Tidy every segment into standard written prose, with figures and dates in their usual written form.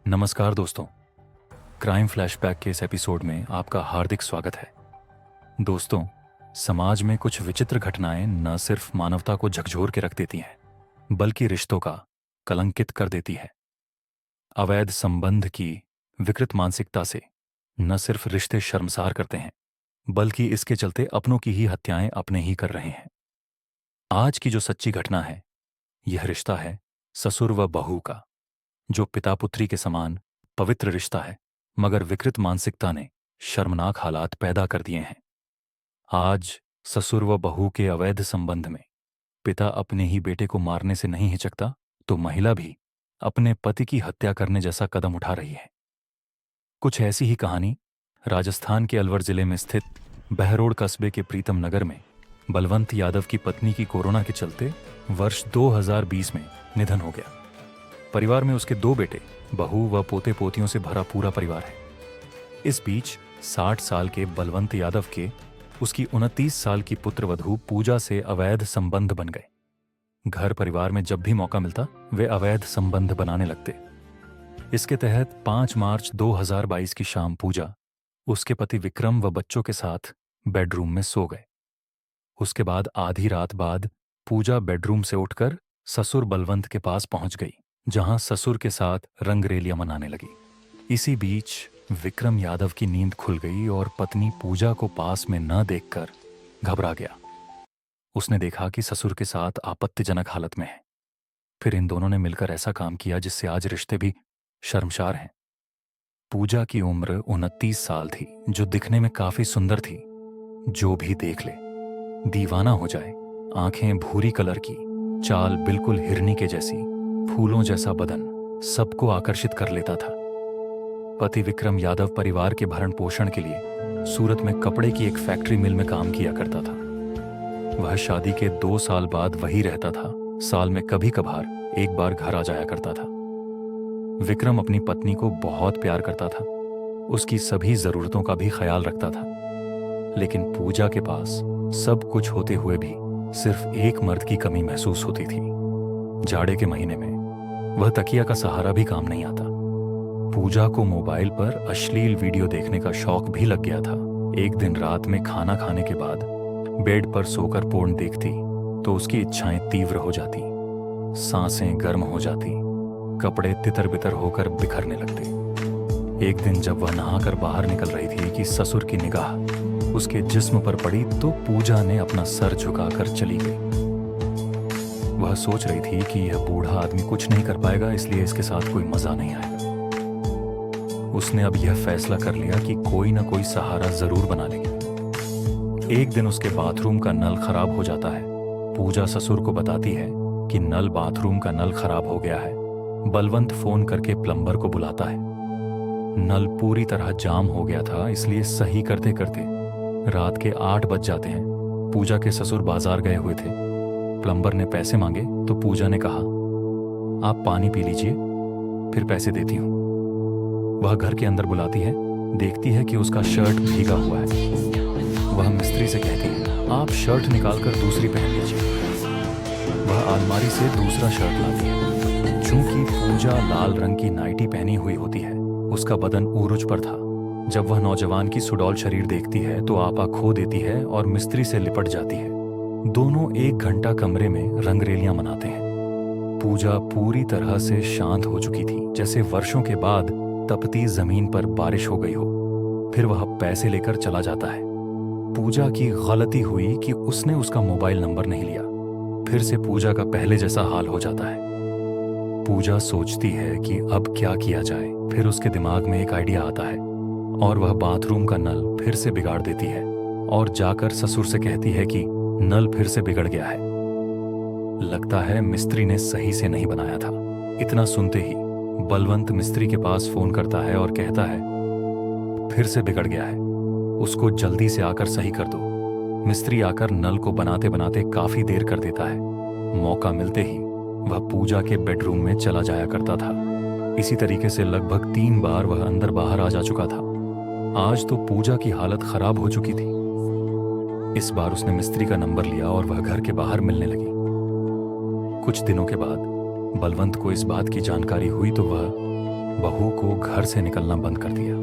नमस्कार दोस्तों, crime flashback के इस एपिसोड में आपका हार्दिक स्वागत है। दोस्तों, समाज में कुछ विचित्र घटनाएं न सिर्फ मानवता को झकझोर के रख देती हैं, बल्कि रिश्तों का कलंकित कर देती है। अवैध संबंध की विकृत मानसिकता से न सिर्फ रिश्ते शर्मसार करते हैं, बल्कि इसके चलते अपनों की ही हत्याएं अपने ही कर रहे हैं। आज की जो सच्ची घटना है, यह रिश्ता है ससुर व बहू का, जो पिता पुत्री के समान पवित्र रिश्ता है, मगर विकृत मानसिकता ने शर्मनाक हालात पैदा कर दिए हैं। आज ससुर व बहू के अवैध संबंध में पिता अपने ही बेटे को मारने से नहीं हिचकता, तो महिला भी अपने पति की हत्या करने जैसा कदम उठा रही है। कुछ ऐसी ही कहानी राजस्थान के अलवर जिले में स्थित बहरोड कस्बे के प्रीतम नगर में बलवंत यादव की पत्नी की कोरोना के चलते वर्ष 2020 में निधन हो गया। परिवार में उसके 2 बेटे, बहू व पोते पोतियों से भरा पूरा परिवार है। इस बीच 60 साल के बलवंत यादव के उसकी 29 साल की पुत्रवधू पूजा से अवैध संबंध बन गए। घर परिवार में जब भी मौका मिलता वे अवैध संबंध बनाने लगते। इसके तहत 5 मार्च 2022 की शाम पूजा उसके पति विक्रम व बच्चों के साथ बेडरूम में सो गए। उसके बाद आधी रात बाद पूजा बेडरूम से उठकर ससुर बलवंत के पास पहुंच गई, जहां ससुर के साथ रंगरेलियां मनाने लगी। इसी बीच विक्रम यादव की नींद खुल गई और पत्नी पूजा को पास में न देखकर घबरा गया। उसने देखा कि ससुर के साथ आपत्तिजनक हालत में है। फिर इन दोनों ने मिलकर ऐसा काम किया जिससे आज रिश्ते भी शर्मसार हैं। पूजा की उम्र 29 साल थी, जो दिखने में काफी सुंदर थी। जो भी देख ले दीवाना हो जाए। आंखें भूरी कलर की, चाल बिल्कुल हिरनी के जैसी, फूलों जैसा बदन सबको आकर्षित कर लेता था। पति विक्रम यादव परिवार के भरण पोषण के लिए सूरत में कपड़े की एक फैक्ट्री मिल में काम किया करता था। वह शादी के 2 साल बाद वहीं रहता था। साल में कभी कभार एक बार घर आ जाया करता था। विक्रम अपनी पत्नी को बहुत प्यार करता था, उसकी सभी जरूरतों का भी ख्याल रखता था। लेकिन पूजा के पास सब कुछ होते हुए भी सिर्फ एक मर्द की कमी महसूस होती थी। जाड़े के महीने में वह तकिया का सहारा भी काम नहीं आता। पूजा को मोबाइल पर अश्लील वीडियो देखने का शौक भी लग गया था। एक दिन रात में खाना खाने के बाद बेड पर सोकर पोर्न देखती तो उसकी इच्छाएं तीव्र हो जाती, सांसें गर्म हो जाती, कपड़े तितर बितर होकर बिखरने लगते। एक दिन जब वह नहाकर बाहर निकल रही थी कि ससुर की निगाह उसके जिस्म पर पड़ी, तो पूजा ने अपना सर झुकाकर चली गई। वह सोच रही थी कि यह बूढ़ा आदमी कुछ नहीं कर पाएगा, इसलिए इसके साथ कोई मजा नहीं आएगा। उसने अब यह फैसला कर लिया कि कोई ना कोई सहारा जरूर बना लेगी। एक दिन उसके बाथरूम का नल खराब हो जाता है। पूजा ससुर को बताती है कि बाथरूम का नल खराब हो गया है। बलवंत फोन करके प्लम्बर को बुलाता है। नल पूरी तरह जाम हो गया था, इसलिए सही करते करते रात के 8 बज जाते हैं। पूजा के ससुर बाजार गए हुए थे। प्लम्बर ने पैसे मांगे तो पूजा ने कहा, आप पानी पी लीजिए, फिर पैसे देती हूँ। वह घर के अंदर बुलाती है, देखती है कि उसका शर्ट भीगा हुआ है। वह मिस्त्री से कहती है, आप शर्ट निकालकर दूसरी पहन लीजिए। वह अलमारी से दूसरा शर्ट लाती है। चूंकि पूजा लाल रंग की नाइटी पहनी हुई होती है, उसका बदन उरुज पर था। जब वह नौजवान की सुडौल शरीर देखती है तो आपा खो देती है और मिस्त्री से लिपट जाती है। दोनों 1 घंटा कमरे में रंगरेलियां मनाते हैं। पूजा पूरी तरह से शांत हो चुकी थी, जैसे वर्षों के बाद तपती जमीन पर बारिश हो गई हो। फिर वह पैसे लेकर चला जाता है। पूजा की गलती हुई कि उसने उसका मोबाइल नंबर नहीं लिया। फिर से पूजा का पहले जैसा हाल हो जाता है। पूजा सोचती है कि अब क्या किया जाए। फिर उसके दिमाग में एक आइडिया आता है और वह बाथरूम का नल फिर से बिगाड़ देती है और जाकर ससुर से कहती है कि नल फिर से बिगड़ गया है। लगता है मिस्त्री ने सही से नहीं बनाया था। इतना सुनते ही बलवंत मिस्त्री के पास फोन करता है और कहता है, फिर से बिगड़ गया है, उसको जल्दी से आकर सही कर दो। मिस्त्री आकर नल को बनाते बनाते काफी देर कर देता है। मौका मिलते ही वह पूजा के बेडरूम में चला जाया करता था। इसी तरीके से लगभग 3 बार वह अंदर बाहर आ जा चुका था। आज तो पूजा की हालत खराब हो चुकी थी। इस बार उसने मिस्त्री का नंबर लिया और वह घर के बाहर मिलने लगी। कुछ दिनों के बाद बलवंत को इस बात की जानकारी हुई तो वह बहू को घर से निकलना बंद कर दिया।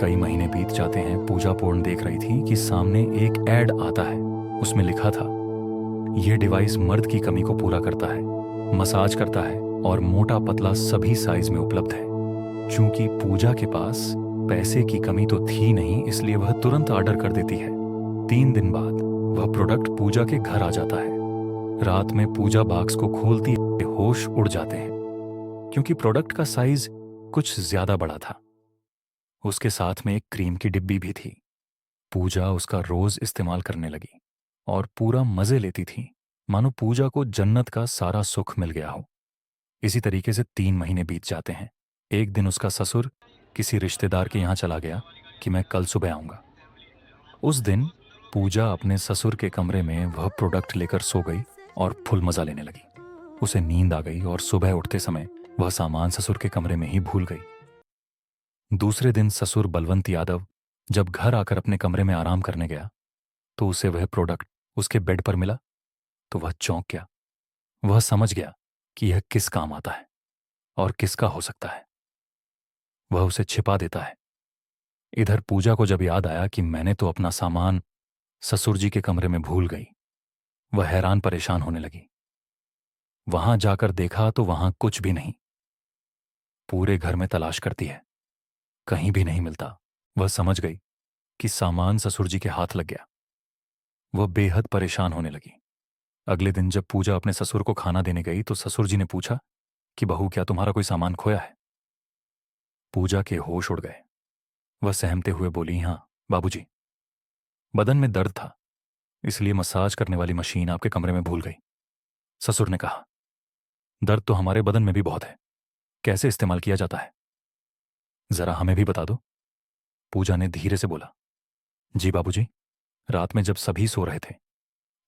कई महीने बीत जाते हैं। पूजा पोर्न देख रही थी कि सामने एक एड आता है। उसमें लिखा था, यह डिवाइस मर्द की कमी को पूरा करता है, मसाज करता है और मोटा पतला सभी साइज में उपलब्ध है। चूंकि पूजा के पास पैसे की कमी तो थी नहीं, इसलिए वह तुरंत ऑर्डर कर देती है। 3 दिन बाद वह प्रोडक्ट पूजा के घर आ जाता है। रात में पूजा बॉक्स को खोलती है, होश उड़ जाते हैं क्योंकि प्रोडक्ट का साइज कुछ ज्यादा बड़ा था। उसके साथ में एक क्रीम की डिब्बी भी थी। पूजा उसका रोज इस्तेमाल करने लगी और पूरा मजे लेती थी, मानो पूजा को जन्नत का सारा सुख मिल गया हो। इसी तरीके से 3 महीने बीत जाते हैं। एक दिन उसका ससुर किसी रिश्तेदार के यहाँ चला गया कि मैं कल सुबह आऊंगा। उस दिन पूजा अपने ससुर के कमरे में वह प्रोडक्ट लेकर सो गई और फुल मजा लेने लगी। उसे नींद आ गई और सुबह उठते समय वह सामान ससुर के कमरे में ही भूल गई। दूसरे दिन ससुर बलवंत यादव जब घर आकर अपने कमरे में आराम करने गया तो उसे वह प्रोडक्ट उसके बेड पर मिला तो वह चौंक गया। वह समझ गया कि यह किस काम आता है और किसका हो सकता है। वह उसे छिपा देता है। इधर पूजा को जब याद आया कि मैंने तो अपना सामान ससुर जी के कमरे में भूल गई, वह हैरान परेशान होने लगी। वहां जाकर देखा तो वहां कुछ भी नहीं। पूरे घर में तलाश करती है, कहीं भी नहीं मिलता। वह समझ गई कि सामान ससुर जी के हाथ लग गया। वह बेहद परेशान होने लगी। अगले दिन जब पूजा अपने ससुर को खाना देने गई तो ससुर जी ने पूछा कि बहू, क्या तुम्हारा कोई सामान खोया है? पूजा के होश उड़ गए। वह सहमते हुए बोली, हां बाबूजी, बदन में दर्द था इसलिए मसाज करने वाली मशीन आपके कमरे में भूल गई। ससुर ने कहा, दर्द तो हमारे बदन में भी बहुत है, कैसे इस्तेमाल किया जाता है, जरा हमें भी बता दो। पूजा ने धीरे से बोला, जी बाबूजी, रात में जब सभी सो रहे थे,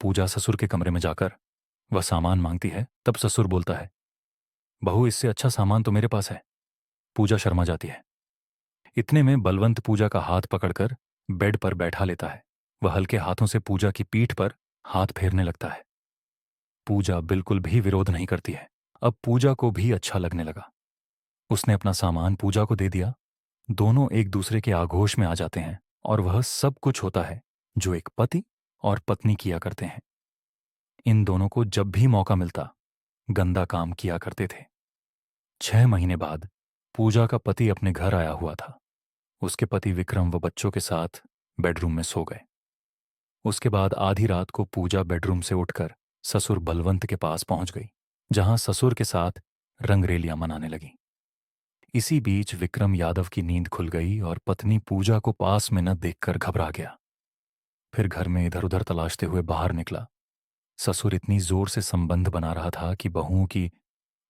पूजा ससुर के कमरे में जाकर वह सामान मांगती है। तब ससुर बोलता है, बहू इससे अच्छा सामान तो मेरे पास है। पूजा शर्मा जाती है। इतने में बलवंत पूजा का हाथ पकड़कर बेड पर बैठा लेता है। वह हल्के हाथों से पूजा की पीठ पर हाथ फेरने लगता है। पूजा बिल्कुल भी विरोध नहीं करती है। अब पूजा को भी अच्छा लगने लगा। उसने अपना सामान पूजा को दे दिया। दोनों एक दूसरे के आगोश में आ जाते हैं और वह सब कुछ होता है जो एक पति और पत्नी किया करते हैं। इन दोनों को जब भी मौका मिलता गंदा काम किया करते थे। 6 महीने बाद पूजा का पति अपने घर आया हुआ था। उसके पति विक्रम व बच्चों के साथ बेडरूम में सो गए। उसके बाद आधी रात को पूजा बेडरूम से उठकर ससुर बलवंत के पास पहुंच गई, जहां ससुर के साथ रंगरेलियां मनाने लगी। इसी बीच विक्रम यादव की नींद खुल गई और पत्नी पूजा को पास में न देखकर घबरा गया। फिर घर में इधर उधर तलाशते हुए बाहर निकला। ससुर इतनी जोर से संबंध बना रहा था कि बहुओं की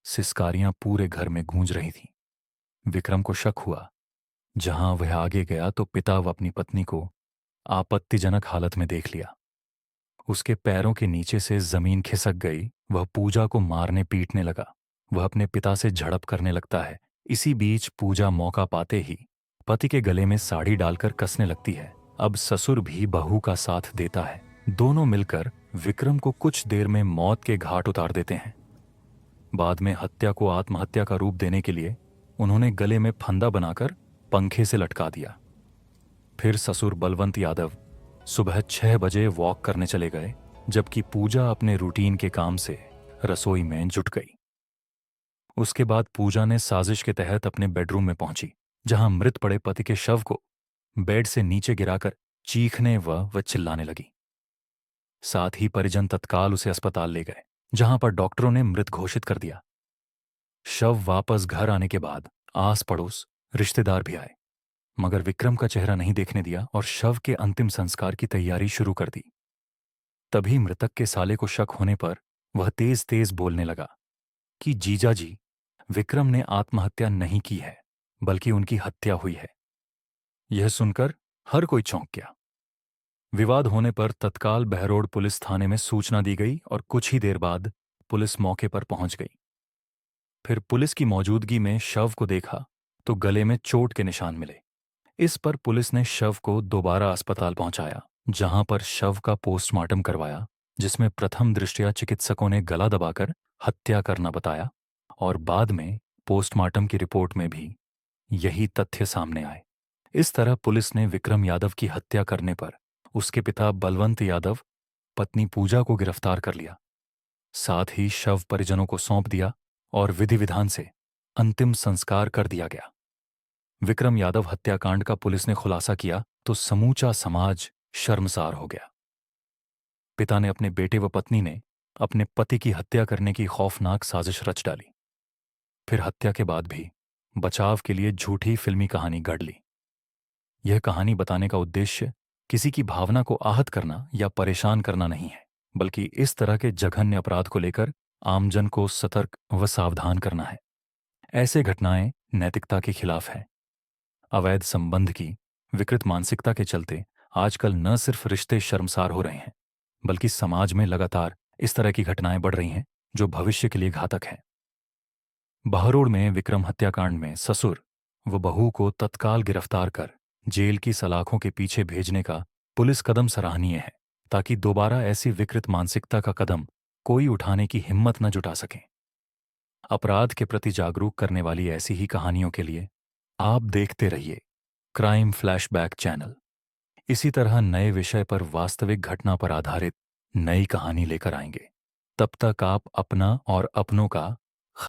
सिसकारियां पूरे घर में गूंज रही थीं। विक्रम को शक हुआ। जहां वह आगे गया तो पिता व अपनी पत्नी को आपत्तिजनक हालत में देख लिया। उसके पैरों के नीचे से जमीन खिसक गई। वह पूजा को मारने पीटने लगा। वह अपने पिता से झड़प करने लगता है। इसी बीच पूजा मौका पाते ही पति के गले में साड़ी डालकर कसने लगती है। अब ससुर भी बहू का साथ देता है। दोनों मिलकर विक्रम को कुछ देर में मौत के घाट उतार देते हैं। बाद में हत्या को आत्महत्या का रूप देने के लिए उन्होंने गले में फंदा बनाकर पंखे से लटका दिया। फिर ससुर बलवंत यादव सुबह 6 बजे वॉक करने चले गए, जबकि पूजा अपने रूटीन के काम से रसोई में जुट गई। उसके बाद पूजा ने साजिश के तहत अपने बेडरूम में पहुंची, जहां मृत पड़े पति के शव को बेड से नीचे गिराकर चीखने व चिल्लाने लगी। साथ ही परिजन तत्काल उसे अस्पताल ले गए, जहां पर डॉक्टरों ने मृत घोषित कर दिया। शव वापस घर आने के बाद आस पड़ोस रिश्तेदार भी आए, मगर विक्रम का चेहरा नहीं देखने दिया और शव के अंतिम संस्कार की तैयारी शुरू कर दी। तभी मृतक के साले को शक होने पर वह तेज तेज बोलने लगा कि जीजा जी, विक्रम ने आत्महत्या नहीं की है, बल्कि उनकी हत्या हुई है। यह सुनकर हर कोई चौंक गया। विवाद होने पर तत्काल बहरोड पुलिस थाने में सूचना दी गई और कुछ ही देर बाद पुलिस मौके पर पहुंच गई। फिर पुलिस की मौजूदगी में शव को देखा तो गले में चोट के निशान मिले। इस पर पुलिस ने शव को दोबारा अस्पताल पहुंचाया, जहां पर शव का पोस्टमार्टम करवाया, जिसमें प्रथम दृष्टया चिकित्सकों ने गला दबाकर हत्या करना बताया और बाद में पोस्टमार्टम की रिपोर्ट में भी यही तथ्य सामने आए। इस तरह पुलिस ने विक्रम यादव की हत्या करने पर उसके पिता बलवंत यादव, पत्नी पूजा को गिरफ्तार कर लिया। साथ ही शव परिजनों को सौंप दिया और विधि विधान से अंतिम संस्कार कर दिया गया। विक्रम यादव हत्याकांड का पुलिस ने खुलासा किया तो समूचा समाज शर्मसार हो गया। पिता ने अपने बेटे व पत्नी ने अपने पति की हत्या करने की खौफनाक साजिश रच डाली। फिर हत्या के बाद भी बचाव के लिए झूठी फिल्मी कहानी गढ़ ली। यह कहानी बताने का उद्देश्य किसी की भावना को आहत करना या परेशान करना नहीं है, बल्कि इस तरह के जघन्य अपराध को लेकर आमजन को सतर्क व सावधान करना है। ऐसे घटनाएं नैतिकता के खिलाफ है। अवैध संबंध की विकृत मानसिकता के चलते आजकल न सिर्फ रिश्ते शर्मसार हो रहे हैं, बल्कि समाज में लगातार इस तरह की घटनाएं बढ़ रही हैं जो भविष्य के लिए घातक हैं। बहरोड़ में विक्रम हत्याकांड में ससुर व बहू को तत्काल गिरफ्तार कर जेल की सलाखों के पीछे भेजने का पुलिस कदम सराहनीय है, ताकि दोबारा ऐसी विकृत मानसिकता का कदम कोई उठाने की हिम्मत न जुटा सके। अपराध के प्रति जागरूक करने वाली ऐसी ही कहानियों के लिए आप देखते रहिए क्राइम फ्लैशबैक चैनल। इसी तरह नए विषय पर वास्तविक घटना पर आधारित नई कहानी लेकर आएंगे। तब तक आप अपना और अपनों का